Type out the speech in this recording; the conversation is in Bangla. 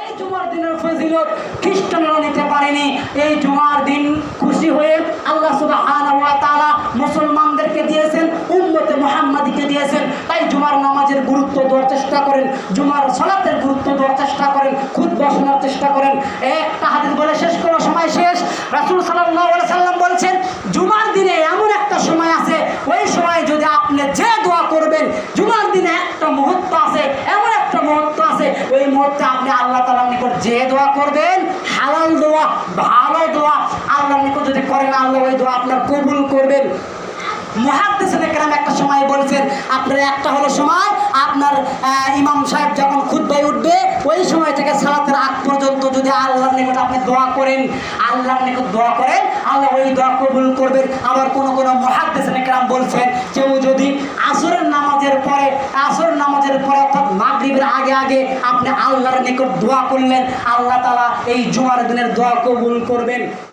এই জুমার দিনের ফজিলত খ্রিস্টানরা নিতে পারেনি। এই জুমার দিন খুশি হয়ে আল্লাহ সুবহানাহু ওয়া তাআলা মুসলমানদেরকে দিয়েছেন, উম্মতে মুহাম্মাদীকে দিয়েছেন। তাই জুমার নামাজের গুরুত্ব দেওয়ার চেষ্টা করেন, জুমার সালাতের গুরুত্ব দেওয়ার চেষ্টা করেন, খুতবা শোনার চেষ্টা করেন। একটা হাদিস বলে শেষ করার সময় শেষ। রাসূল সাল্লাল্লাহু আলাইহি সাল্লাম বলছেন, জুমার দিনে এমন একটা সময় আছে, ওই সময় যদি আপনি যে দোয়া করবেন, জুমার দিনে একটা মুহূর্ত আছে, এমন একটা মুহূর্ত আছে, ওই মুহূর্তে আপনি আল্লাহ তাআলার নিকট যে দোয়া করবেন, হালাল দোয়া, ভালো দোয়া আল্লাহর নিকট যদি করেন, আল্লাহ ওই দোয়া আপনার কবুল করবেন। মুহাদ্দিসিনে কেরাম একটা সময় বলছেন, আপনার একটা হলো সময় আপনার ইমাম সাহেব যখন খুতবায় উঠবে, ওই সময় থেকে সালাতের আগ পর্যন্ত যদি আল্লাহর নিকট আপনি দোয়া করেন, আল্লাহর নিকট দোয়া করেন, আল্লাহ ওই দোয়া কবুল করবেন। আবার কোনো মুহাদ্দিসিনে কেরাম বলছেন, কেউ যদি আসরের নামাজের পরে অর্থাৎ মাগরিবের আগে আগে আপনি আল্লাহর নিকট দোয়া করলেন, আল্লাহ তাআলা এই জুমার দিনের দোয়া কবুল করবেন।